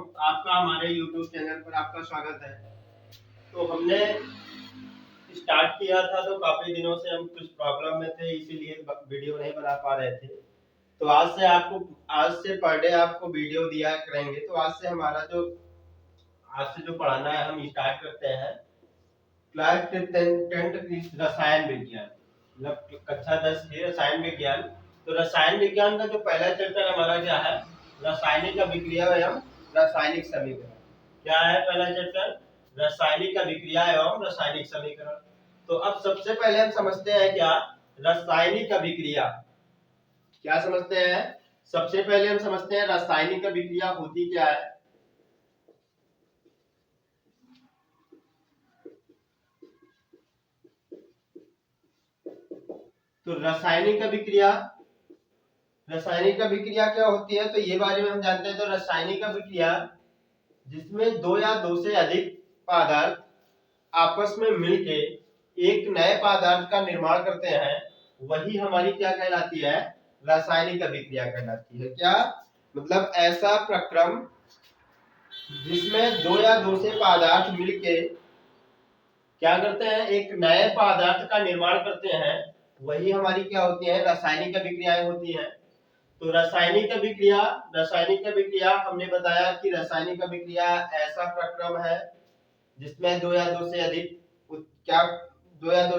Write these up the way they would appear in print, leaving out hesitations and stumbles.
आपका हमारे YouTube channel पर आपका स्वागत है। तो हमने स्टार्ट किया था तो काफी दिनों से हम कुछ प्रॉब्लम में थे, इसीलिए वीडियो नहीं बना पा रहे थे। तो आज से पर डे आपको वीडियो दिया करेंगे। तो आज से जो पढ़ाना है हम स्टार्ट करते हैं। क्लास 10th की रसायन विज्ञान, मतलब कक्षा 10 की रसायन विज्ञान। तो रसायन विज्ञान का जो पहला चैप्टर हमारा क्या है, रासायनिक अभिक्रिया एवं रासायनिक समीकरण। क्या है पहला चैप्टर? रासायनिक अभिक्रिया एवं रासायनिक समीकरण। तो अब सबसे पहले हम समझते हैं क्या रासायनिक अभिक्रिया। क्या समझते हैं? सबसे पहले हम समझते हैं रासायनिक अभिक्रिया होती क्या है। तो रासायनिक अभिक्रिया क्या होती है, तो ये बारे में हम जानते हैं। तो रासायनिक अभिक्रिया जिसमें दो या दो से अधिक पदार्थ आपस में मिलके एक नए पदार्थ का निर्माण करते हैं, वही हमारी क्या कहलाती है? रासायनिक अभिक्रिया कहलाती है। क्या मतलब? ऐसा प्रक्रम जिसमें दो या दो से पदार्थ मिलके क्या करते हैं? एक नए पदार्थ का निर्माण करते हैं, वही हमारी क्या होती है? रासायनिक अभिक्रियाएं होती हैं। तो रासायनिक अभिक्रिया हमने बताया कि रासायनिक अभिक्रिया ऐसा प्रक्रम है जिसमें दो या दो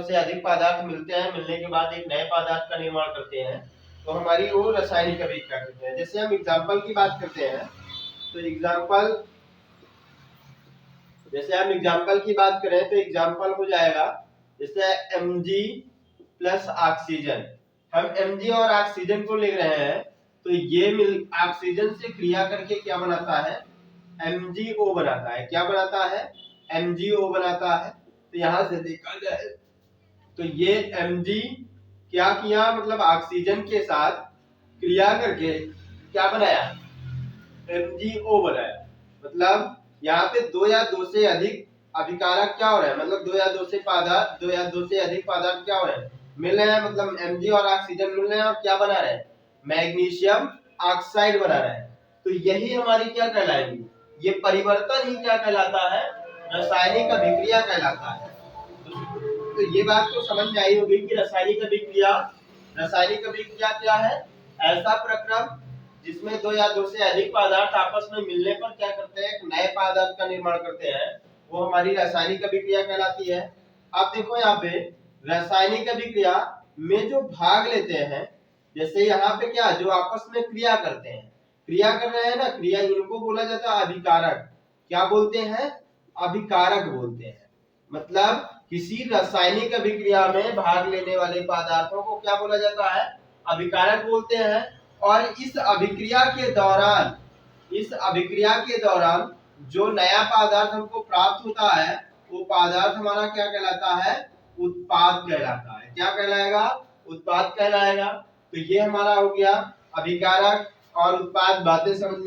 से अधिक पदार्थ मिलते हैं, मिलने के बाद एक नए पदार्थ का निर्माण करते हैं, तो हमारी वो रासायनिक अभिक्रिया कहते हैं। जैसे हम एग्जांपल की बात करते हैं, तो जैसे हम एग्जांपल की बात करें तो एग्जांपल हो जाएगा जैसे Mg प्लस ऑक्सीजन। हम Mg और ऑक्सीजन को ले रहे हैं, तो ये ऑक्सीजन से क्रिया करके क्या बनाता है? MgO बनाता है। क्या बनाता है? MgO बनाता है। तो यहां से देखा जाए तो ये Mg क्या किया, मतलब ऑक्सीजन के साथ क्रिया करके क्या बनाया? MgO बनाया। मतलब यहाँ पे दो या दो से अधिक अभिकारक क्या हो रहे हैं, मतलब दो या दो से अधिक पदार्थ क्या हो रहे हैं? मिल रहे हैं, मतलब Mg और ऑक्सीजन मिल रहे हैं और क्या बना रहे हैं? मैग्नीशियम ऑक्साइड बना रहे हैं। तो यही हमारी क्या कहलाएगी? ये परिवर्तन ही क्या कहलाता है? रासायनिक अभिक्रिया कहलाता है। तो ये बात तो समझ में आई होगी कि रासायनिक अभिक्रिया क्या है? ऐसा प्रक्रम जिसमें दो या दो से अधिक पदार्थ आपस में मिलने पर क्या करते हैं? एक नए पदार्थ का निर्माण करते हैं, वो हमारी रासायनिक अभिक्रिया कहलाती है। अब देखो यहाँ पे रासायनिक अभिक्रिया में जो भाग लेते हैं, जैसे यहाँ पे क्या जो आपस में क्रिया करते हैं, क्रिया कर रहे हैं ना, क्रिया इनको बोला जाता है अभिकारक। क्या बोलते हैं? अभिकारक बोलते हैं। मतलब किसी रासायनिक अभिक्रिया में भाग लेने वाले पदार्थों को क्या बोला जाता है? अभिकारक बोलते हैं। और इस अभिक्रिया के दौरान जो नया पदार्थ हमको प्राप्त होता है, वो पदार्थ हमारा क्या कहलाता है? उत्पाद कहलाता है। क्या कहलाएगा? उत्पाद कहलाएगा। तो ये हमारा हो गया अभिकारक और उत्पाद। बातें समझ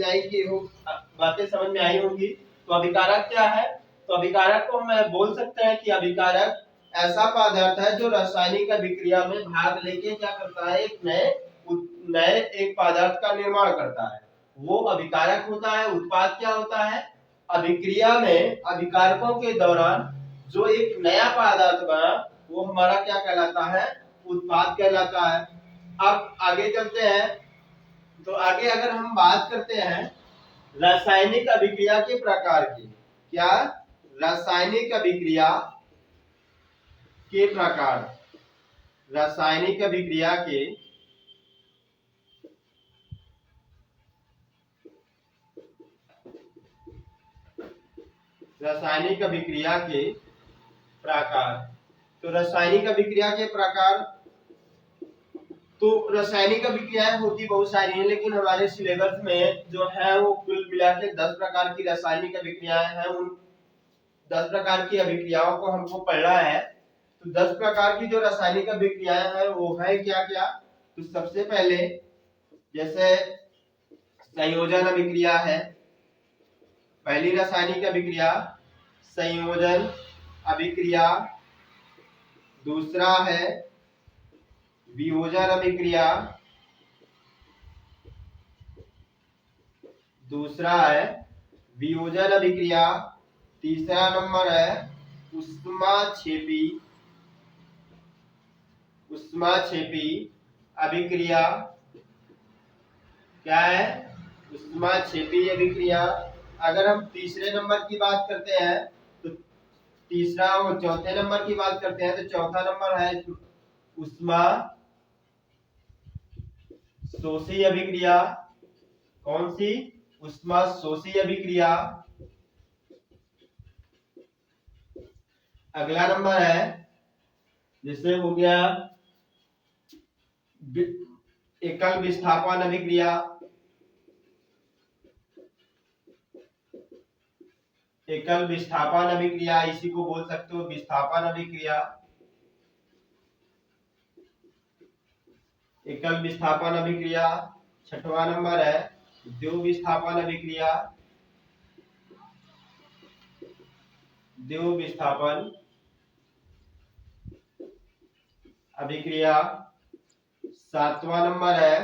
में आई होंगी। तो अभिकारक क्या है? तो अभिकारक को हम बोल सकते हैं कि अभिकारक ऐसा पदार्थ है जो रासायनिक अभिक्रिया में भाग लेके क्या करता है? एक नए पदार्थ का निर्माण करता है, वो अभिकारक होता है। उत्पाद क्या होता है? अभिक्रिया में अभिकारकों के दौरान जो एक नया पदार्थ बना, वो हमारा क्या कहलाता है? उत्पाद कहलाता है। अब आगे चलते हैं। तो आगे अगर हम बात करते हैं रासायनिक अभिक्रिया के प्रकार की, क्या रासायनिक अभिक्रिया के प्रकार, रासायनिक अभिक्रिया के प्रकार। तो रासायनिक अभिक्रिया के प्रकार, तो रासायनिक अभिक्रियाएं होती बहुत सारी हैं, लेकिन हमारे सिलेबस में जो है वो कुल मिला के 10 प्रकार की रासायनिक अभिक्रियाएं हैं। उन 10 प्रकार की अभिक्रियाओं को हमको पढ़ना है। तो 10 प्रकार की जो रासायनिक अभिक्रियाएं हैं वो है क्या क्या? तो सबसे पहले जैसे संयोजन अभिक्रिया है, पहली रासायनिक अभिक्रिया संयोजन अभिक्रिया। दूसरा है वियोजन अभिक्रिया। दूसरा है वियोजन अभिक्रिया। तीसरा नंबर है उष्माक्षेपी अभिक्रिया। क्या है? उष्माक्षेपी अभिक्रिया। अगर हम तीसरे नंबर की बात करते हैं तो तीसरा और चौथे नंबर की बात करते हैं तो चौथा नंबर है उष्मा शोषी अभिक्रिया। कौन सी? उष्मा शोषी अभिक्रिया। अगला नंबर है जैसे हो गया एकल विस्थापन अभिक्रिया। एकल विस्थापन अभिक्रिया, इसी को बोल सकते हो विस्थापन अभिक्रिया। एकल विस्थापन अभिक्रिया। छठवां नंबर है द्विविस्थापन अभिक्रिया। द्विविस्थापन अभिक्रिया। सातवां नंबर है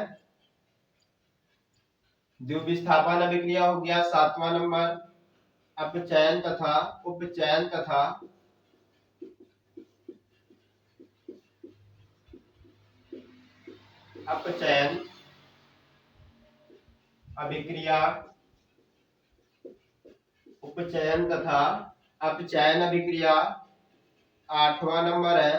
द्विविस्थापन अभिक्रिया हो गया। सातवां नंबर अपचयन तथा उपचयन तथा अपचयन अभिक्रिया। उपचयन तथा अपचयन अभिक्रिया। आठवां नंबर है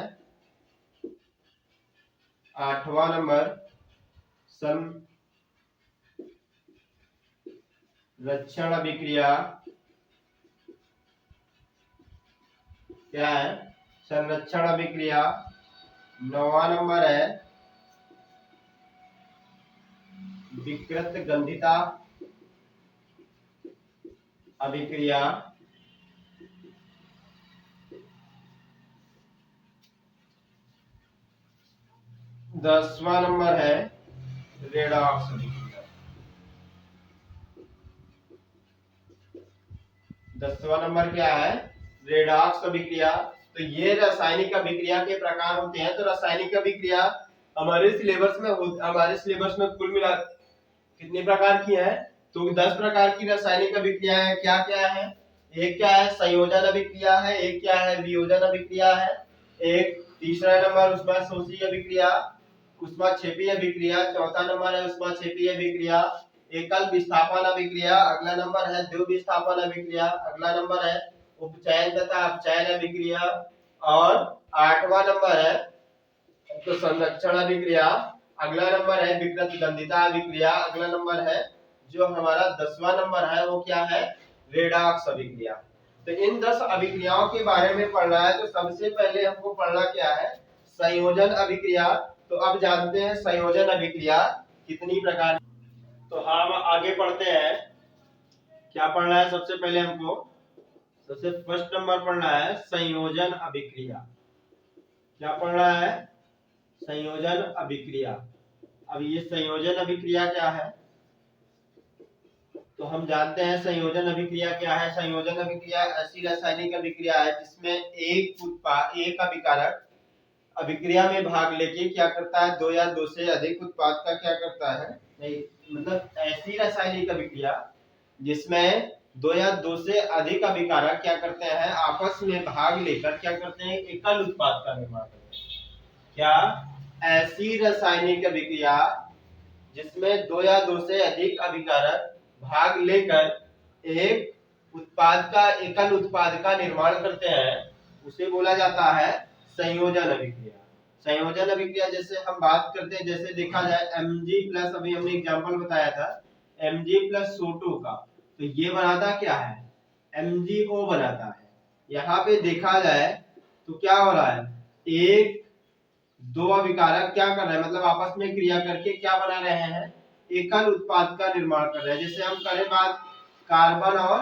संरक्षण अभिक्रिया। क्या है? संरक्षण अभिक्रिया। नौवां नंबर है विकृत गंधिता अभिक्रिया। 10वां नंबर है रेडॉक्स अभिक्रिया। 10वां नंबर क्या है? रेडॉक्स अभिक्रिया। तो ये रासायनिक अभिक्रिया के प्रकार होते हैं। तो रासायनिक अभिक्रिया हमारे सिलेबस में कुल मिला कितने प्रकार की है? तो 10 प्रकार की रासायनिक अभिक्रियाएं क्या क्या है? एक क्या है? संयोजन अभिक्रिया है। एक क्या है? वियोजन अभिक्रिया है। एक तीसरा नंबर उष्माशोषी अभिक्रिया, उष्माक्षेपी अभिक्रिया। चौथा नंबर है उष्माक्षेपी अभिक्रिया। एकल विस्थापन अभिक्रिया। अगला नंबर है द्विविस्थापन अभिक्रिया। अगला नंबर है उपचयन तथा अपचयन अभिक्रिया। और 8वां नंबर है तो संरक्षण अभिक्रिया। अगला नंबर है विकृत गंधिता अभिक्रिया। अगला नंबर है जो हमारा 10वां नंबर है वो क्या है? रेडॉक्स अभिक्रिया। तो इन 10 अभिक्रियाओं के बारे में पढ़ना है। तो सबसे पहले हमको पढ़ना क्या है? संयोजन अभिक्रिया। तो अब जानते हैं संयोजन अभिक्रिया कितनी प्रकार। तो हम आगे पढ़ते हैं। क्या पढ़ना है? सबसे पहले हमको सबसे फर्स्ट नंबर पढ़ना है संयोजन अभिक्रिया। क्या पढ़ना है? संयोजन अभिक्रिया। अब ये संयोजन अभिक्रिया क्या है? तो हम जानते हैं संयोजन अभिक्रिया क्या है। संयोजन अभिक्रिया ऐसी रासायनिक अभिक्रिया है जिसमें एक अभिकारक अभिक्रिया में भाग लेके क्या करता है? 2 या 2 से अधिक उत्पाद का क्या करता है? नहीं, मतलब ऐसी रासायनिक अभिक्रिया जिसमें 2 या 2 से अधिक अभिकारक क्या करते हैं? आपस में भाग लेकर क्या करते हैं? एकल उत्पाद का निर्माण करते हैं। क्या? ऐसी रासायनिक अभिक्रिया जिसमें 2 या 2 से अधिक अभिकारक भाग लेकर एक उत्पाद का एकल उत्पाद का निर्माण करते हैं उसे बोला जाता है संयोजन अभिक्रिया। संयोजन अभिक्रिया जैसे हम बात करते हैं, जैसे देखा जाए Mg+, अभी हमने एग्जांपल बताया था Mg+O2 का, तो ये बनाता क्या है? MgO बनाता है। यहाँ पे देखा जाए तो क्या हो रहा है? एक दो अभिकारक क्या कर रहे हैं? मतलब आपस में क्रिया करके क्या बना रहे हैं? एकल उत्पाद का निर्माण कर रहे हैं। जैसे हम करें बात कार्बन और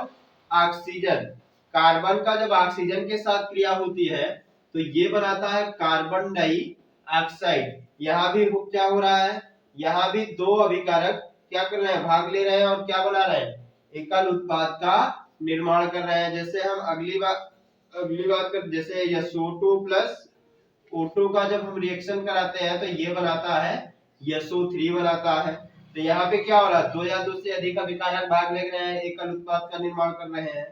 ऑक्सीजन। कार्बन का जब ऑक्सीजन के साथ क्रिया होती है तो ये बनाता है कार्बन डाइऑक्साइड। यहाँ भी क्या हो रहा है? यहाँ भी दो अभिकारक क्या कर रहे हैं? भाग ले रहे हैं और क्या बना रहे हैं? एकल उत्पाद का निर्माण कर रहे हैं। जैसे हम अगली बात कर, जैसे SO2+ O2 का जब हम रिएक्शन कराते हैं तो ये बनाता है SO3 बनाता है। तो यहाँ पे क्या हो रहा है, दो या दो से अधिक अभिकारक भाग ले रहे हैं, एकल उत्पाद का निर्माण कर रहे हैं।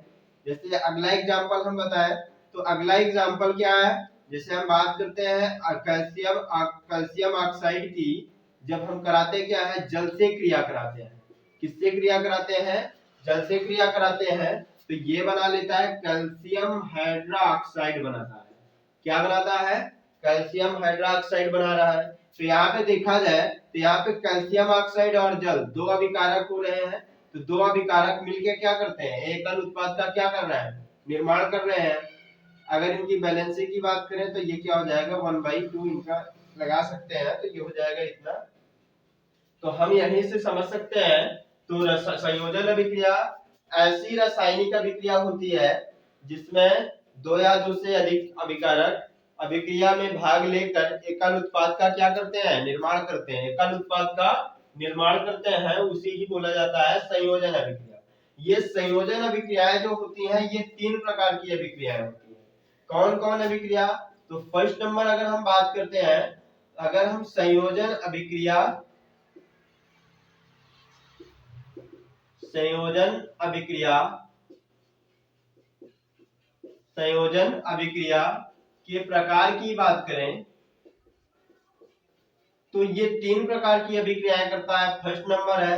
जैसे अगला एग्जाम्पल हम बताएं, तो अगला एग्जाम्पल क्या है, जैसे हम बात करते हैं कैल्शियम ऑक्साइड की, जब हम कराते क्या है, जल से क्रिया कराते हैं। किससे क्रिया कराते हैं, जल से क्रिया कराते हैं। तो ये बना लेता है कैल्शियम हाइड्रोक्साइड बनाता है। क्या बनाता है, कैल्शियम हाइड्रोक्साइड बना रहा है। तो यहाँ पे देखा जाए तो यहाँ पे कैल्शियम ऑक्साइड और जल दो अभिकारक हो रहे हैं। तो दो अभिकारक मिलके क्या करते हैं, एकल उत्पाद का क्या कर रहे हैं, निर्माण कर रहे हैं। अगर इनकी बैलेंसी की बात करें तो ये क्या हो जाएगा, 1/2 इनका लगा सकते हैं, तो ये हो जाएगा इतना। तो हम यहीं से समझ सकते हैं, तो संयोजन अभिक्रिया ऐसी रासायनिक अभिक्रिया होती है जिसमें दो या दो से अधिक अभिकारक अभिक्रिया में भाग लेकर एकल उत्पाद का क्या करते हैं, निर्माण करते हैं। एकल उत्पाद का निर्माण करते हैं, उसी ही बोला जाता है संयोजन अभिक्रिया। ये संयोजन अभिक्रियाएं जो होती हैं, ये 3 प्रकार की अभिक्रियाएं होती हैं। कौन कौन अभिक्रिया, तो फर्स्ट नंबर अगर हम बात करते हैं, अगर हम संयोजन अभिक्रिया के प्रकार की बात करें, तो ये 3 प्रकार की अभिक्रियाएं करता है। फर्स्ट नंबर है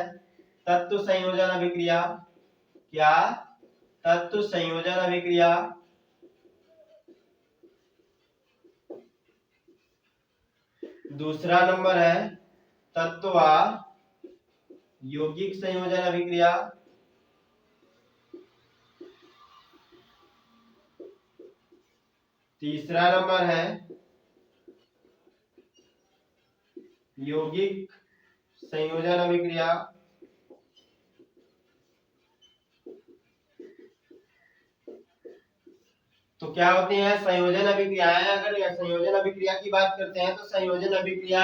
तत्व संयोजन अभिक्रिया। क्या, तत्व संयोजन अभिक्रिया। दूसरा नंबर है तत्व यौगिक संयोजन अभिक्रिया। तीसरा नंबर है यौगिक संयोजन अभिक्रिया। तो क्या होती है संयोजन अभिक्रियाएं, अगर संयोजन अभिक्रिया की बात करते हैं तो संयोजन अभिक्रिया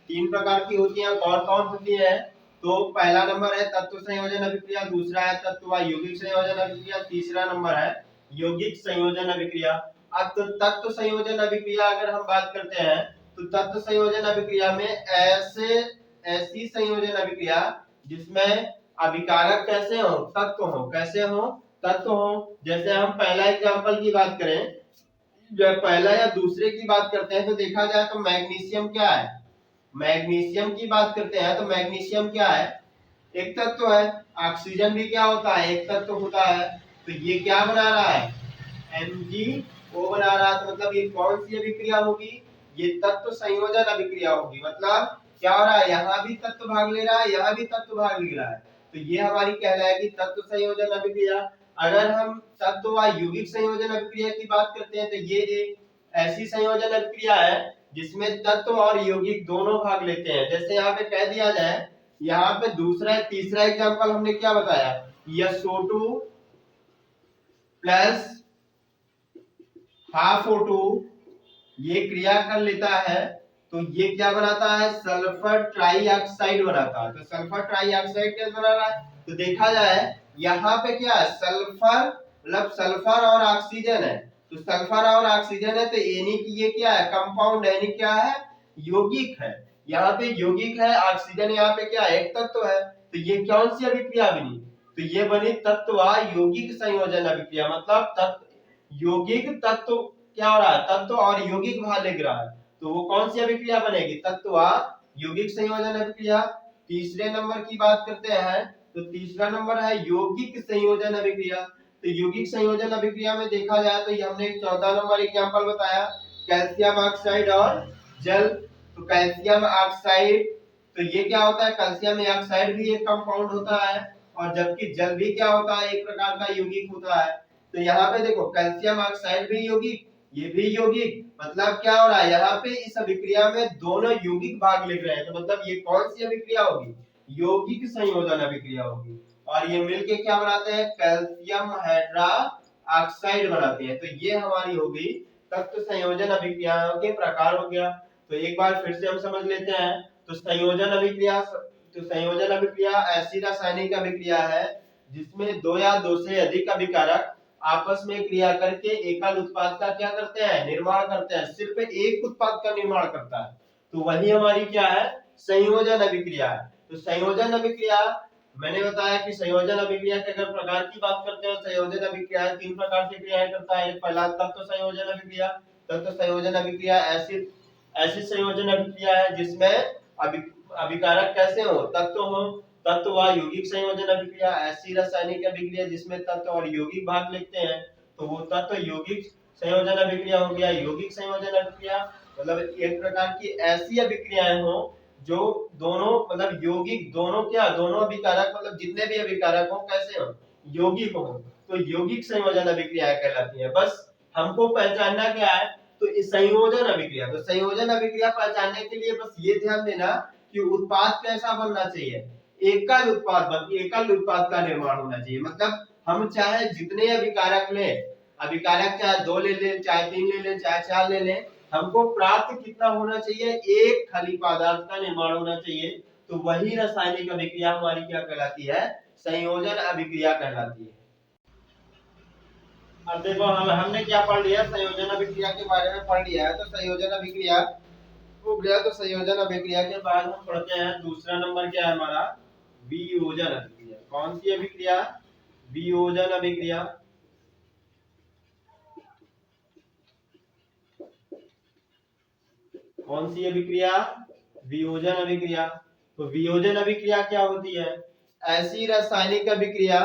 3 प्रकार की होती है। कौन कौन होती है, तो पहला नंबर है तत्व संयोजन अभिक्रिया, दूसरा है तत्व यौगिक संयोजन अभिक्रिया, तीसरा नंबर है यौगिक संयोजन अभिक्रिया। अब तो तत्व संयोजन अभिक्रिया अगर हम बात करते हैं, तो तत्व संयोजन अभिक्रिया में ऐसी संयोजन अभिक्रिया जिसमें अभिकारक कैसे हो, तत्व हो, कैसे हो, तत्व हो। जैसे हम पहला एग्जांपल की बात करें, जब पहला या दूसरे की बात करते हैं, तो देखा जाए तो मैग्नीशियम क्या है, मैग्नीशियम की बात करते हैं तो मैग्नीशियम क्या है, एक तत्व है। ऑक्सीजन भी क्या होता है, एक तत्व होता है। तो ये क्या बना रहा है, MgO बना रहा है। तो मतलब ये कौन सी अभिक्रिया होगी, ये तत्व संयोजन अभिक्रिया होगी। मतलब क्या हो रहा है, यहाँ भी तत्व भाग ले रहा है, यहाँ भी तत्व भाग ले रहा है। तो ये हमारी कहलाएगी तत्व संयोजन अभिक्रिया। अगर हम तत्व व यौगिक संयोजन अभिक्रिया की बात करते हैं, तो ये एक ऐसी संयोजन अभिक्रिया है जिसमें तत्व और यौगिक दोनों भाग लेते हैं। जैसे यहाँ पे कह दिया जाए, यहाँ पे दूसरा तीसरा एग्जांपल हमने क्या बताया, SO2 प्लस हाफ O2 ये क्रिया कर लेता है, तो ये क्या बनाता है, सल्फर ट्राईऑक्साइड बनाता है। तो सल्फर ट्राईऑक्साइड क्या बना रहा है, तो देखा जाए यहाँ पे क्या है, सल्फर मतलब सल्फर और ऑक्सीजन है। तो सल्फर और ऑक्सीजन है, तो यानी कि ये क्या है, कंपाउंड यानी क्या है, यौगिक है। यहाँ पे यौगिक है, ऑक्सीजन यहाँ पे क्या है, एक तत्व है। तो ये कौन सी अभिक्रिया बनी, तो ये बनी तत्व यौगिक संयोजन अभिक्रिया। मतलब तत्व यौगिक तत्व क्या हो रहा है, तत्व और यौगिक भाग लग रहा है, तो वो कौन सी अभिक्रिया बनेगी, तत्व यौगिक संयोजन अभिक्रिया। तीसरे नंबर की बात करते हैं, तो तीसरा नंबर है यौगिक संयोजन अभिक्रिया। तो यौगिक संयोजन अभिक्रिया में देखा जाए तो ये हमने 14 नंबर एग्जांपल बताया, कैल्शियम ऑक्साइड और जल। तो कैल्शियम ऑक्साइड, तो ये क्या होता है, कैल्शियम ऑक्साइड भी एक कंपाउंड होता है, और जबकि जल भी क्या होता है, एक प्रकार का यौगिक होता है। तो यहाँ पे देखो कैल्शियम ऑक्साइड भी यौगिक, ये भी यौगिक। मतलब क्या हो रहा है, यहाँ पे इस अभिक्रिया में दोनों यौगिक भाग ले रहे हैं। तो मतलब ये कौन सी अभिक्रिया होगी, यौगिक संयोजन अभिक्रिया होगी। और ये मिलके क्या बनाते हैं, कैल्शियम हाइड्रोक्साइड बनाते हैं। तो ये हमारी होगी तत्व संयोजन अभिक्रियाओं के प्रकार हो गया। तो एक बार फिर से हम समझ लेते हैं। तो संयोजन अभिक्रिया ऐसी रासायनिक अभिक्रिया है जिसमें दो या दो से अधिक अभिकारक आपस में क्रिया करके एकल उत्पाद का क्या करते हैं, निर्माण करते हैं। सिर्फ एक उत्पाद का निर्माण करता है, तो वही हमारी क्या है, संयोजन अभिक्रिया है। तो तो संयोजन अभिक्रिया, मैंने बताया कि संयोजन अभिक्रिया के अगर प्रकार की बात करते हैं, संयोजन अभिक्रिया 3 प्रकार से क्रियाएं करता है। पहला तत्व संयोजन अभिक्रिया। तत्व संयोजन अभिक्रिया ऐसी संयोजन अभिक्रिया है जिसमें अभिकारक कैसे हो, तत्व हो। तत्व व यौगिक संयोजन अभिक्रिया, ऐसी रासायनिक अभिक्रिया जिसमें तत्व और यौगिक भाग लेते हैं, तो वो तत्व यौगिक संयोजन अभिक्रिया हो गया। यौगिक संयोजन अभिक्रिया मतलब एक प्रकार की ऐसी अभिक्रियाएं हो जो दोनों मतलब यौगिक दोनों अभिकारक मतलब जितने भी अभिकारक हो कैसे हो, यौगिक हो, तो यौगिक संयोजन अभिक्रियाएं कहलाती है। बस हमको पहचानना क्या है, तो इस संयोजन अभिक्रिया, तो संयोजन अभिक्रिया पहचानने के लिए बस ये ध्यान देना कि उत्पाद कैसा बनना चाहिए, एकल उत्पाद का निर्माण होना चाहिए। मतलब हम चाहे जितने अभिकारक लें, अभिकारक चाहे 2 ले लें, चाहे 3 ले लें, चाहे 4 ले लें, हमको प्राप्त कितना होना चाहिए, एक खाली पदार्थ का निर्माण होना चाहिए। तो वही रासायनिक अभिक्रिया हमारी क्या कहलाती है, संयोजन अभिक्रिया कहलाती है। अब देखो हमने क्या पढ़ लिया, संयोजन अभिक्रिया के बारे में पढ़ लिया है। तो संयोजन अभिक्रिया हो गया। तो संयोजन अभिक्रिया के बाद हम पढ़ते हैं दूसरा नंबर क्या है हमारा, वियोजन अभिक्रिया। कौन सी अभिक्रिया, वियोजन अभिक्रिया। कौन सी अभिक्रिया, वियोजन अभिक्रिया। तो वियोजन अभिक्रिया क्या होती है, ऐसी रासायनिक अभिक्रिया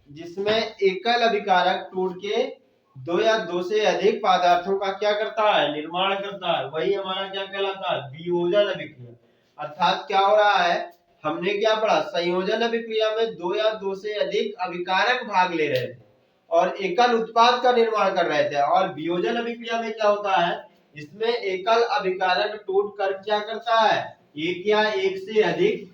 जिसमें एकल अभिकारक टूट के 2 या 2 से अधिक पदार्थों का क्या करता है, निर्माण करता है, वही हमारा क्या कहलाता है, वियोजन अभिक्रिया। अर्थात क्या हो रहा है, हमने क्या पढ़ा, संयोजन अभिक्रिया में 2 या 2 से अधिक अभिकारक भाग ले रहे थे और एकल उत्पाद का निर्माण कर रहे थे। और वियोजन अभिक्रिया में क्या होता है, इसमें एकल अभिकारक टूट कर क्या करता है, एक या एक से अधिक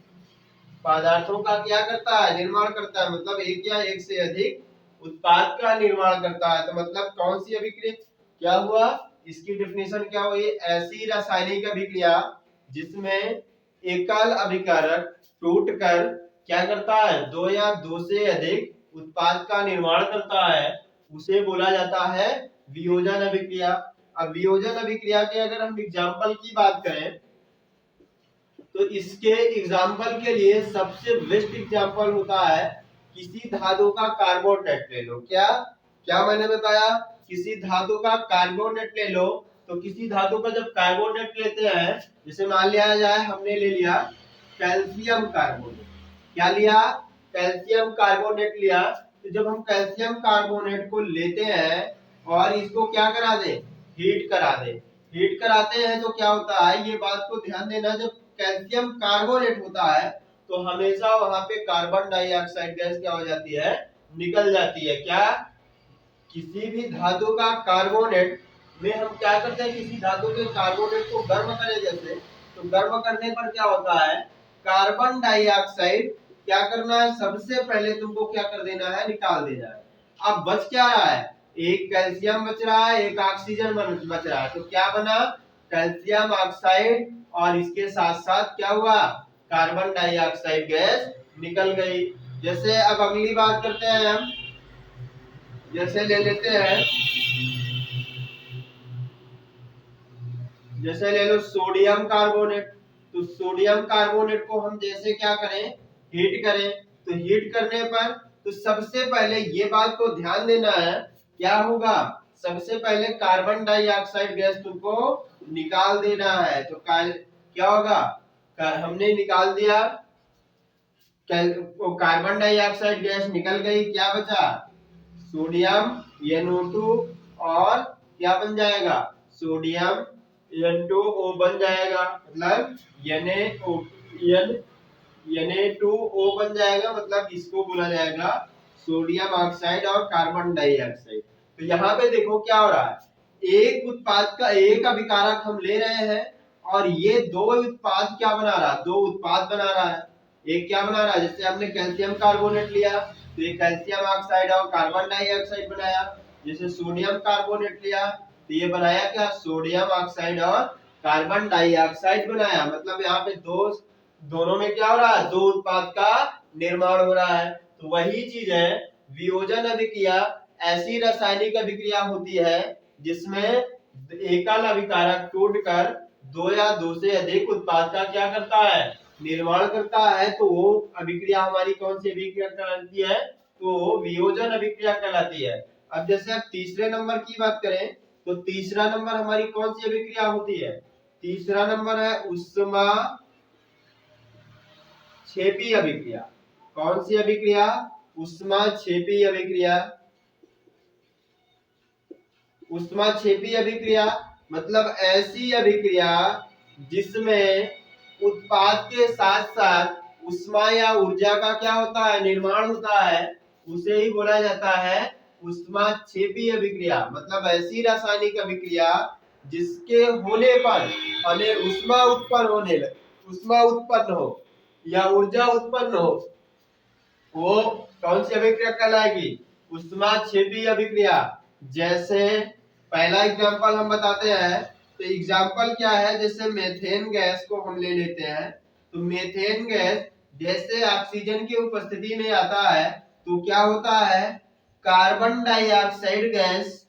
पदार्थों का क्या करता है, निर्माण करता है। मतलब एक या एक से अधिक उत्पाद का निर्माण करता है। तो मतलब कौन सी अभिक्रिया क्या हुआ, इसकी डेफिनेशन क्या हुई, ऐसी रासायनिक अभिक्रिया जिसमें एकल अभिकारक टूटकर क्या करता है, 2 या 2 से अधिक उत्पाद का निर्माण करता है, उसे बोला जाता है वियोजन अभिक्रिया। अब वियोजन अभिक्रिया के अगर हम एग्जाम्पल की बात करें, तो इसके एग्जाम्पल के लिए सबसे बेस्ट एग्जाम्पल होता है किसी धातु का कार्बोनेट ले लो। क्या क्या मैंने बताया, किसी धातु का कार्बोनेट ले लो। तो किसी धातु का जब कार्बोनेट लेते हैं, जैसे मान लिया जाए हमने ले लिया कैल्शियम कार्बोनेट, क्या लिया, कैल्शियम कार्बोनेट लिया। तो जब हम कैल्शियम कार्बोनेट को लेते हैं और इसको क्या करा दे, हीट करा दे, हीट कराते हैं, तो क्या होता है, ये बात को ध्यान देना, जब कैल्शियम कार्बोनेट होता है तो हमेशा वहां पे कार्बन डाइऑक्साइड गैस क्या हो जाती है, निकल जाती है। क्या, किसी भी धातु का कार्बोनेट में हम क्या करते हैं, किसी धातु के कार्बोनेट को गर्म करें जैसे, तो गर्म करने पर क्या होता है, कार्बन डाइऑक्साइड क्या करना है, सबसे पहले तुमको क्या कर देना है, निकाल देना है। अब बच क्या रहा है, एक कैल्शियम बच रहा है, एक ऑक्सीजन बच रहा है। तो क्या बना, कैल्शियम ऑक्साइड, और इसके साथ साथ क्या हुआ, कार्बन डाइऑक्साइड गैस निकल गई। जैसे अब अगली बात करते हैं हम, जैसे ले लेते हैं, जैसे ले लो सोडियम कार्बोनेट। तो सोडियम कार्बोनेट को हम जैसे क्या करें, हीट करें, तो हीट करने पर तो सबसे पहले ये बात को ध्यान देना है, क्या होगा, सबसे पहले कार्बन डाइऑक्साइड गैस तुमको निकाल देना है। तो क्या होगा, हमने निकाल दिया, कार्बन डाइऑक्साइड गैस निकल गई, क्या बचा, सोडियम NO2, और क्या बन जाएगा, सोडियम N2O बन जाएगा, मतलब Na2O बन जाएगा। मतलब इसको बोला जाएगा सोडियम ऑक्साइड और कार्बन डाइऑक्साइड। तो यहाँ पे देखो क्या हो रहा है, एक उत्पाद का एक अभिकारक हम ले रहे हैं और ये 2 उत्पाद क्या बना रहा है, 2 उत्पाद बना रहा है। एक क्या बना रहा है, जैसे हमने कैल्शियम कार्बोनेट लिया तो ये कैल्शियम ऑक्साइड और कार्बन डाइऑक्साइड बनाया। जैसे सोडियम कार्बोनेट लिया तो ये बनाया क्या, सोडियम ऑक्साइड और कार्बन डाइऑक्साइड बनाया। मतलब यहाँ पे दोनों में क्या हो रहा है, 2 उत्पाद का निर्माण हो रहा है। तो वही चीज है वियोजन अभिक्रिया, ऐसी रासायनिक अभिक्रिया होती है जिसमें एकल अभिकारक टूटकर 2 या 2 से अधिक उत्पाद का क्या करता है, निर्माण करता है तो वो अभिक्रिया हमारी कौन सी अभिक्रिया कहलाती है, तो वियोजन अभिक्रिया कहलाती है। अब जैसे अब तीसरे नंबर की बात करें तो तीसरा नंबर हमारी कौन सी अभिक्रिया होती है, तीसरा नंबर है उष्मा क्षेपी अभिक्रिया। कौन सी अभिक्रिया, उष्मा क्षेपी अभिक्रिया। उष्मा क्षेपी अभिक्रिया मतलब ऐसी अभिक्रिया जिसमें उत्पाद के साथ साथ उष्मा या ऊर्जा का क्या होता है, निर्माण होता है, उसे ही बोला जाता है उष्मा क्षेपी अभिक्रिया। मतलब ऐसी रासायनिक अभिक्रिया जिसके होने पर हमें उष्मा उत्पन्न हो या ऊर्जा उत्पन्न हो, वो कौन सी अभिक्रिया कहलाएगी, उष्मा क्षेपी अभिक्रिया। जैसे पहला एग्जांपल हम बताते हैं, तो एग्जांपल क्या है, जैसे मेथेन गैस को हम ले लेते हैं। तो मेथेन गैस जैसे ऑक्सीजन की उपस्थिति में आता है तो क्या होता है, कार्बन डाइऑक्साइड गैस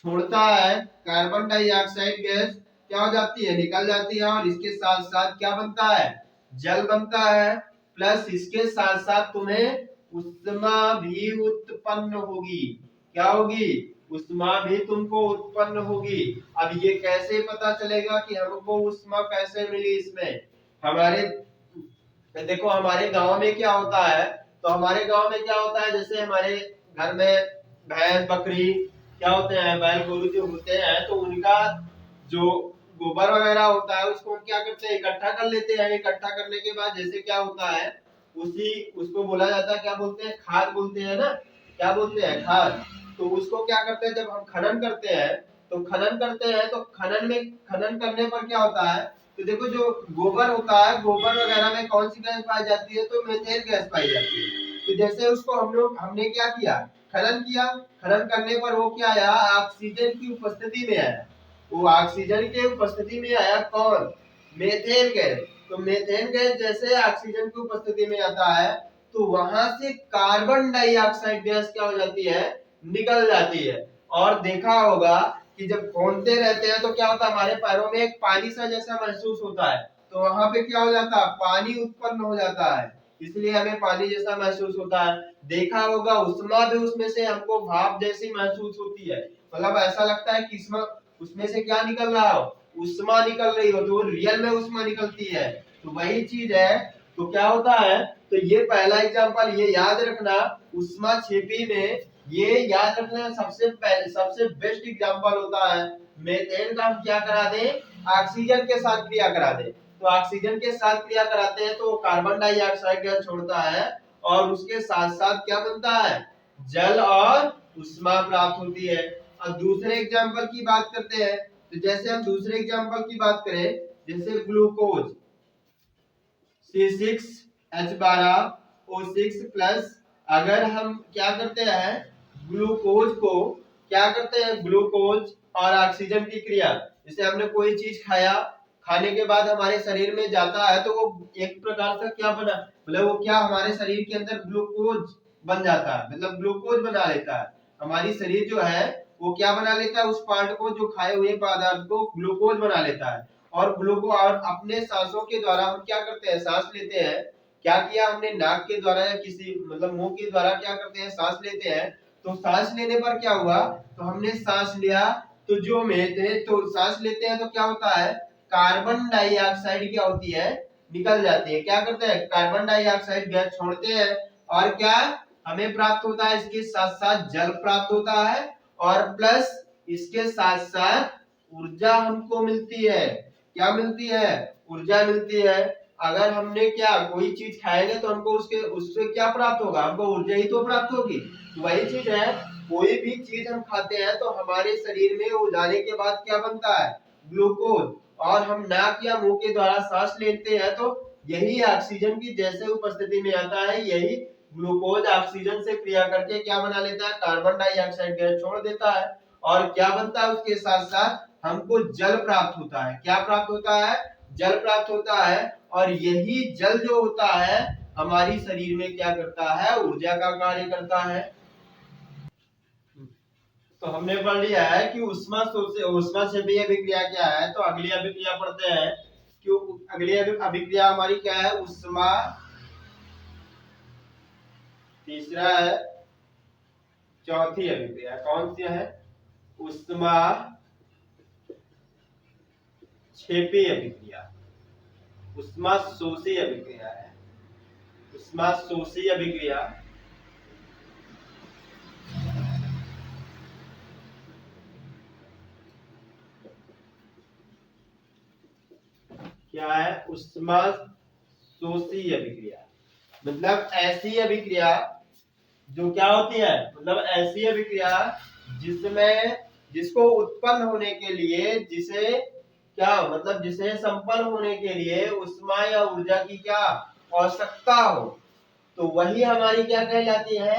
छोड़ता है। कार्बन डाइऑक्साइड गैस क्या हो जाती है, निकल जाती है, और इसके साथ साथ क्या बनता है, जल बनता है। प्लस इसके साथ साथ तुम्हें उष्मा भी उत्पन्न होगी। क्या होगी, उष्मा भी तुमको उत्पन्न होगी। अब ये कैसे पता चलेगा कि हमको उष्मा कैसे मिली, इसमें हमारे देखो हमारे गांव में क्या होता है, तो हमारे गांव में क्या होता है, जैसे हमारे घर में भैंस बकरी क्या होते हैं, बैल गोरू जो होते हैं, तो उनका जो गोबर वगैरह होता है उसको हम क्या करते हैं, इकट्ठा कर लेते हैं। इकट्ठा करने के बाद जैसे क्या होता है, उसको बोला जाता है, क्या बोलते हैं, खाद बोलते हैं ना, क्या बोलते हैं, खाद। तो उसको क्या करते हैं, जब हम खनन करते हैं तो खनन करने पर क्या होता है, तो देखो जो गोबर होता है, गोबर वगैरह में कौन सी गैस पाई जाती है, तो मीथेन गैस पाई जाती है। तो जैसे उसको हमने क्या किया, खनन किया। खनन करने पर वो क्या आया, ऑक्सीजन की उपस्थिति में आया। वो ऑक्सीजन के उपस्थिति में आया कौन, मीथेन गैस। तो मीथेन गैस जैसे ऑक्सीजन की उपस्थिति में आता है तो वहां से कार्बन डाइऑक्साइड गैस क्या हो जाती है, निकल जाती है। और देखा होगा कि जब घूमते रहते हैं तो क्या होता है, हमारे पैरों में एक पानी सा जैसा महसूस होता है, तो वहां पे क्या हो जाता है, पानी उत्पन्न हो जाता है, इसलिए हमें पानी जैसा महसूस होता है। देखा होगा उष्मा भी उसमें से हमको भाप जैसी महसूस होती है, मतलब ऐसा लगता है कि उसमें से क्या निकल रहा हो, उष्मा निकल रही हो, तो रियल में उष्मा निकलती है। तो वही चीज है। तो क्या होता है, तो ये पहला एग्जांपल ये याद रखना, उष्मा क्षेपी में ये याद रखना सबसे बेस्ट एग्जांपल होता है। मीथेन का हम क्या करा दें, ऑक्सीजन के साथ क्रिया करा दें। तो ऑक्सीजन के साथ क्रिया कराते हैं तो कार्बन डाइऑक्साइड गैस छोड़ता है, और उसके साथ साथ क्या बनता है, जल और उष्मा प्राप्त होती है। अब दूसरे एग्जांपल की बात करते हैं, तो जैसे हम दूसरे एग्जांपल की बात करें, जैसे ग्लूकोज C6H12O6 प्लस, अगर हम क्या करते हैं, ग्लूकोज को क्या करते हैं, ग्लूकोज और ऑक्सीजन की क्रिया, जैसे हमने कोई चीज खाया, खाने के बाद हमारे शरीर में जाता है तो वो एक प्रकार से क्या बना, मतलब वो क्या हमारे शरीर के अंदर ग्लूकोज बन जाता है, मतलब ग्लूकोज बना लेता है। हमारी शरीर जो है वो क्या बना लेता है, उस पार्ट को, जो खाए हुए पदार्थ को ग्लूकोज बना लेता है। और ग्लूकोज और अपने सांसों के द्वारा हम क्या करते हैं, सांस लेते हैं। क्या किया हमने, नाक के द्वारा या किसी मतलब मुंह के द्वारा क्या करते हैं, सांस लेते हैं। तो सांस लेने पर क्या हुआ, तो हमने सांस लिया, तो जो में तो सांस लेते हैं तो क्या होता है, कार्बन डाइऑक्साइड क्या होती है, निकल जाती है। क्या करते हैं, कार्बन डाइऑक्साइड गैस छोड़ते हैं, और क्या हमें प्राप्त होता है, इसके साथ साथ जल प्राप्त होता है, और प्लस इसके साथ साथ ऊर्जा हमको मिलती है। क्या मिलती है, ऊर्जा मिलती है। अगर हमने क्या कोई चीज खाएंगे तो हमको उससे क्या प्राप्त होगा, हमको ऊर्जा ही तो प्राप्त होगी। तो वही चीज है, कोई भी चीज हम खाते हैं तो हमारे शरीर में वो जाने के बाद क्या बनता है, ग्लूकोज, और हम नाक या मुंह के द्वारा सांस लेते हैं तो यही ऑक्सीजन की जैसे उपस्थिति में आता है, यही ग्लूकोज ऑक्सीजन से क्रिया करके क्या बना लेता है, कार्बन डाइऑक्साइड गैस छोड़ देता है, और क्या बनता है, उसके साथ साथ हमको जल प्राप्त होता है। क्या प्राप्त होता है, जल प्राप्त होता है। और यही जल जो होता है हमारी शरीर में क्या करता है, ऊर्जा का कार्य करता है। तो हमने पढ़ लिया है कि उष्मा से भी अभिक्रिया क्या है। तो अगली अभिक्रिया पढ़ते हैं, क्यों अगली अभिक्रिया हमारी क्या है? उष्मा। तीसरा है चौथी अभिक्रिया, कौन सी है? उष्मा क्षेपी अभिक्रिया, उष्मा शोषी अभिक्रिया है। उष्मा शोषी अभिक्रिया क्या है? उष्मा शोषी अभिक्रिया मतलब ऐसी अभिक्रिया जो क्या होती है? मतलब ऐसी अभिक्रिया जिसमें जिसको उत्पन्न होने के लिए जिसे क्या मतलब जिसे संपन्न होने के लिए उष्मा या ऊर्जा की क्या आवश्यकता हो, तो वही हमारी क्या कहलाती है?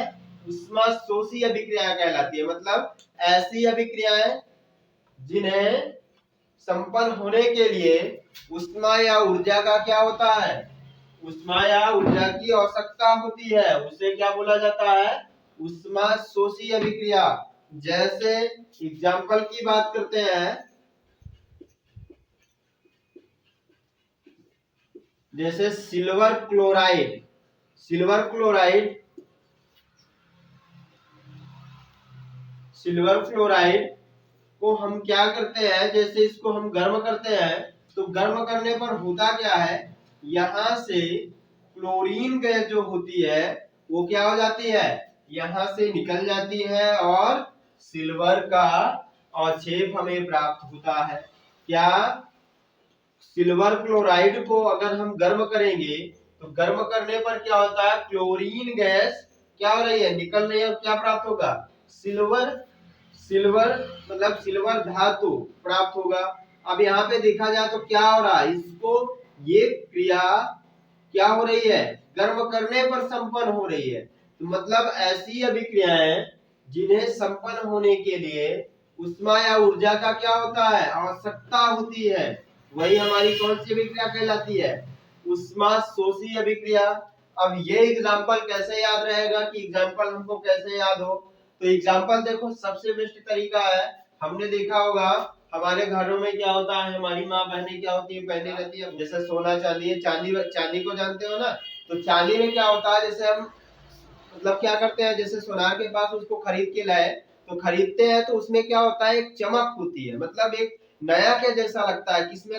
उष्मा शोषी अभिक्रिया कहलाती है। मतलब ऐसी अभिक्रियाएं जिन्हें संपन्न होने के लिए उष्मा या ऊर्जा का क्या होता है? उष्मा या ऊर्जा की आवश्यकता होती है, उसे क्या बोला जाता है? उष्मा शोषी अभिक्रिया। जैसे एग्जाम्पल की बात करते हैं, जैसे silver chloride. Silver chloride silver fluoride को हम क्या करते हैं? जैसे इसको हम गर्म करते हैं तो गर्म करने पर होता क्या है? यहाँ से क्लोरीन गैस जो होती है वो क्या हो जाती है? यहाँ से निकल जाती है और सिल्वर का अवक्षेप हमें प्राप्त होता है। क्या? सिल्वर क्लोराइड को अगर हम गर्म करेंगे तो गर्म करने पर क्या होता है? क्लोरीन गैस क्या हो रही है? निकल रही है और क्या प्राप्त होगा? सिल्वर सिल्वर मतलब सिल्वर धातु प्राप्त होगा। अब यहाँ पे देखा जाए तो क्या हो रहा है? इसको ये क्रिया क्या हो रही है? गर्म करने पर संपन्न हो रही है। तो मतलब ऐसी अभिक्रियाएं जिन्हें संपन्न होने के लिए उष्मा या ऊर्जा का क्या होता है? आवश्यकता होती है, वही हमारी कौन सी अभिक्रिया कहलाती है? उष्मा शोषी अभिक्रिया। अब ये एग्जाम्पल कैसे याद रहेगा कि एग्जाम्पल हमको कैसे याद हो? तो एग्जाम्पल देखो, सबसे बेस्ट तरीका है, हमने देखा होगा हमारे घरों में क्या होता है, हमारी माँ बहनें क्या होती है, पहने रहती है, जैसे सोना चांदी है, चांदी को जानते हो ना? तो चांदी में क्या होता है, जैसे हम मतलब क्या करते हैं, जैसे सोनार के पास उसको खरीद के लाए तो खरीदते हैं तो उसमें क्या होता है? एक चमक होती है, मतलब एक नया के जैसा लगता है, किसमें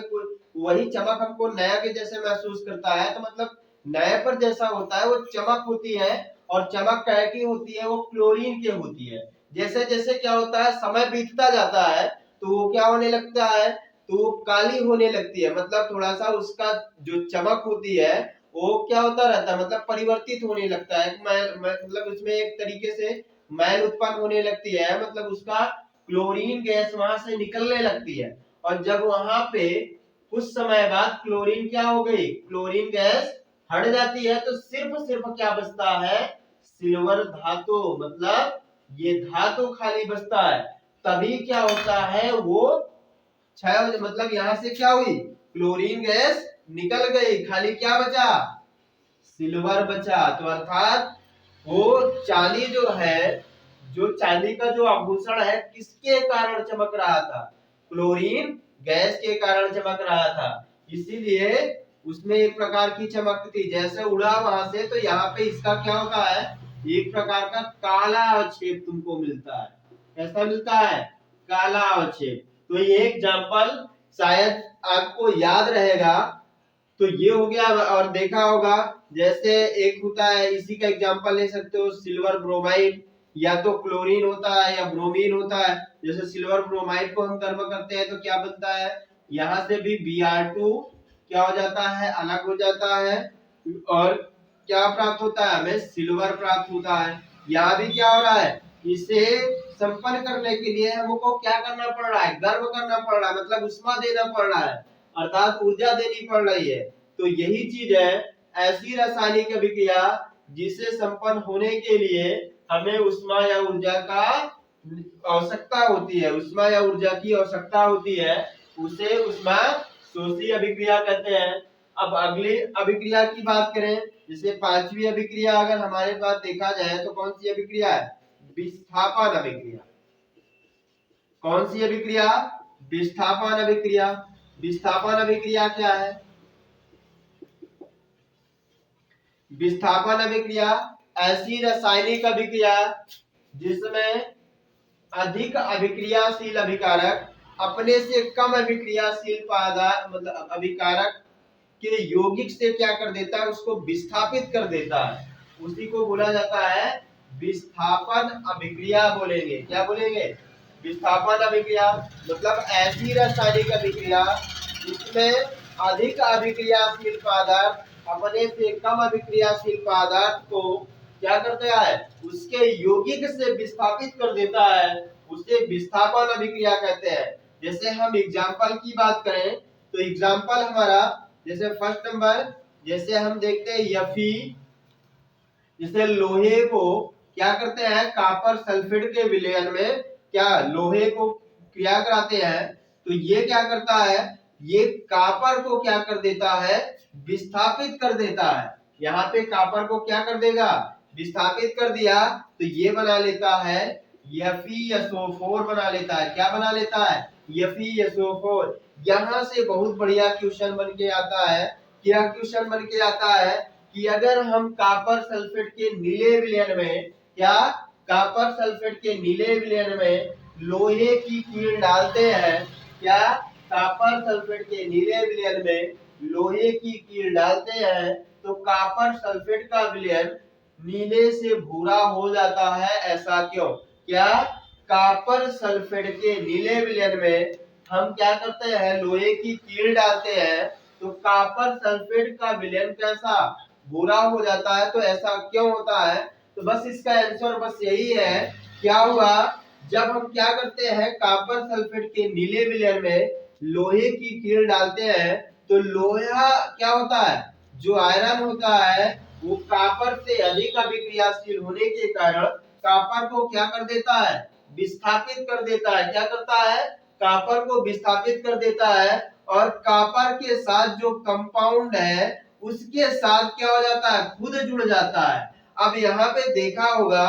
वही चमक हमको नया के जैसे महसूस करता है। तो मतलब नए पर जैसा होता है वो चमक होती है, और चमक क्या की होती है? वो क्लोरीन की होती है। जैसे जैसे क्या होता है, समय बीतता जाता है तो वो क्या होने लगता है? तो वो काली होने लगती है, मतलब थोड़ा सा उसका जो चमक होती है वो क्या होता रहता है? मतलब परिवर्तित होने लगता है, मतलब उसमें एक तरीके से मैल उत्पन्न होने लगती है, मतलब उसका क्लोरीन गैस वहां से निकलने लगती है। और जब वहां पे कुछ समय बाद क्लोरीन क्या हो गई? क्लोरीन गैस हट जाती है तो सिर्फ सिर्फ क्या बचता है? सिल्वर धातु, मतलब ये धातु खाली बचता है। तभी क्या होता है? वो क्षय, मतलब यहाँ से क्या हुई? क्लोरीन गैस निकल गई, खाली क्या बचा? सिल्वर बचा। तो अर्थात वो चांदी जो है, जो चांदी का जो आभूषण है, किसके कारण चमक रहा था? क्लोरीन गैस के कारण चमक रहा था। इसीलिए उसमें एक प्रकार की चमक थी, जैसे उड़ा वहां से तो यहाँ पे इसका क्या होता है? एक प्रकार का काला अवक्षेप तुमको मिलता है। कैसा मिलता है? काला अवक्षेप। तो ये एग्जाम्पल शायद आपको याद रहेगा। तो ये हो गया। और देखा होगा जैसे एक होता है, इसी का एग्जांपल ले सकते हो, सिल्वर ब्रोमाइड, या तो क्लोरीन होता है या ब्रोमीन होता है। जैसे सिल्वर ब्रोमाइड को हम गर्म करते हैं तो क्या बनता है? यहाँ से भी Br2 क्या हो जाता है? अलग हो जाता है, और क्या प्राप्त होता है? हमें सिल्वर प्राप्त होता है। यहाँ भी क्या हो रहा है? इसे संपन्न करने के लिए हमको क्या करना पड़ रहा है? गर्म करना पड़ रहा है, मतलब उष्मा देना पड़ रहा है, अर्थात ऊर्जा देनी पड़ रही है। तो यही चीज है ऐसी रासायनिक अभिक्रिया जिसे संपन्न होने के लिए हमें उष्मा या ऊर्जा का आवश्यकता होती है, उष्मा या ऊर्जा की आवश्यकता होती है, उसे उष्मा शोषी अभिक्रिया कहते हैं। अब अगली अभिक्रिया की बात करें, जैसे पांचवी अभिक्रिया अगर हमारे पास देखा जाए तो कौन सी अभिक्रिया है? विस्थापन अभिक्रिया। कौन सी अभिक्रिया? विस्थापन अभिक्रिया। विस्थापन अभिक्रिया क्या है? विस्थापन अभिक्रिया ऐसी रासायनिक अभिक्रिया जिसमें अधिक अभिक्रियाशील अभिकारक अपने से कम अभिक्रियाशील पदार्थ मतलब अभिकारक के यौगिक से क्या कर देता है, उसको विस्थापित कर देता है। उसी को बोला जाता है विस्थापन अभिक्रिया बोलेंगे। क्या बोलेंगे? विस्थापन अभिक्रिया मतलब ऐसी रासायनिक अभिक्रिया जिसमें अधिक अभिक्रियाशील पदार्थ अपने से कम अभिक्रियाशील पदार्थ को क्या करता है, उसके यौगिक से विस्थापित कर देता है, उसे विस्थापन अभिक्रिया कहते हैं। जैसे हम एग्जाम्पल की बात करें तो एग्जाम्पल हमारा जैसे फर्स्ट नंबर जैसे हम देखते हैं Fe, जैसे लोहे को क्या करते हैं, कॉपर सल्फेट के विलयन में क्या लोहे को क्रिया कराते हैं, तो ये क्या करता है, ये कॉपर को क्या कर देता है, विस्थापित कर देता है। यहाँ पे कॉपर को क्या कर देगा, विस्थापित कर दिया, तो ये बना लेता है FeSO4 बना लेता है। क्या बना लेता है? FeSO4। यहाँ से बहुत बढ़िया क्वेश्चन बन के आता है। क्या क्वेश्चन बन के आता है कि अगर हम कॉपर सल्फेट के नीले विलयन में कॉपर सल्फेट के नीले विलयन में लोहे की कील डालते हैं, क्या कॉपर सल्फेट के नीले विलयन में लोहे की कील डालते हैं, तो कॉपर सल्फेट का विलयन नीले से भूरा हो जाता है। ऐसा क्यों? क्या कॉपर सल्फेट के नीले विलयन में हम क्या करते हैं, लोहे की कील डालते हैं, तो कॉपर सल्फेट का विलयन कैसा, भूरा हो जाता है। तो ऐसा क्यों होता है? तो बस इसका आंसर बस यही है। क्या हुआ, जब हम क्या करते हैं, कॉपर सल्फेट के नीले विलयन में लोहे की कील डालते हैं, तो लोहा क्या होता है, जो आयरन होता है वो कॉपर से अधिक अभिक्रियाशील होने के कारण कॉपर को क्या कर देता है, विस्थापित कर देता है। क्या करता है, कॉपर को विस्थापित कर देता है, और कॉपर के साथ जो कंपाउंड है उसके साथ क्या हो जाता है, खुद जुड़ जाता है। अब यहाँ पे देखा होगा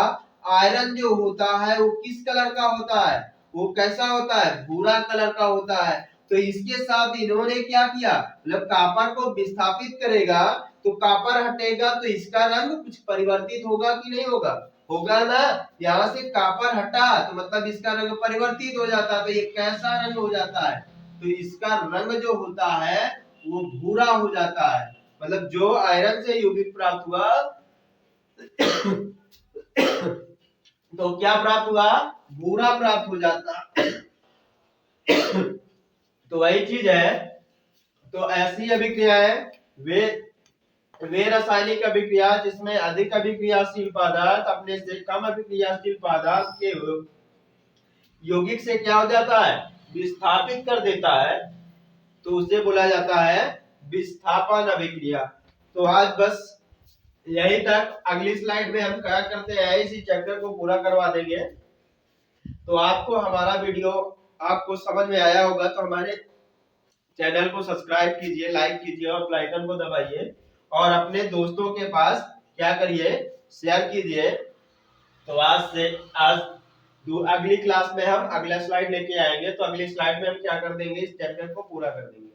आयरन जो होता है वो किस कलर का होता है, वो कैसा होता है, भूरा कलर का होता है। तो इसके साथ इन्होंने क्या किया, मतलब कॉपर को विस्थापित करेगा, तो कॉपर हटेगा तो इसका रंग कुछ परिवर्तित होगा कि नहीं होगा, होगा ना। यहाँ से कॉपर हटा तो मतलब इसका रंग परिवर्तित हो जाता है, तो ये कैसा रंग हो जाता है, तो इसका रंग जो होता है वो भूरा हो जाता है। मतलब जो आयरन से यौगिक प्राप्त हुआ तो क्या प्राप्त हुआ, भूरा प्राप्त हो जाता। तो वही चीज है। तो ऐसी अभिक्रियाएं वे रासायनिक अभिक्रिया जिसमें अधिक अभिक्रियाशील पदार्थ अपने से कम अभिक्रियाशील पदार्थ के यौगिक से क्या हो जाता है, विस्थापित कर देता है, तो उसे बोला जाता है विस्थापन अभिक्रिया। तो आज बस यही तक। अगली स्लाइड में हम क्या करते हैं, इसी चैप्टर को पूरा करवा देंगे। तो आपको हमारा वीडियो आपको समझ में आया होगा तो हमारे चैनल को सब्सक्राइब कीजिए, लाइक कीजिए और बेल आइकन को दबाइए, और अपने दोस्तों के पास क्या करिए, शेयर कीजिए। तो आज अगली क्लास में हम अगला स्लाइड लेके आएंगे। तो अगली स्लाइड में हम क्या कर देंगे, इस चैप्टर को पूरा कर देंगे।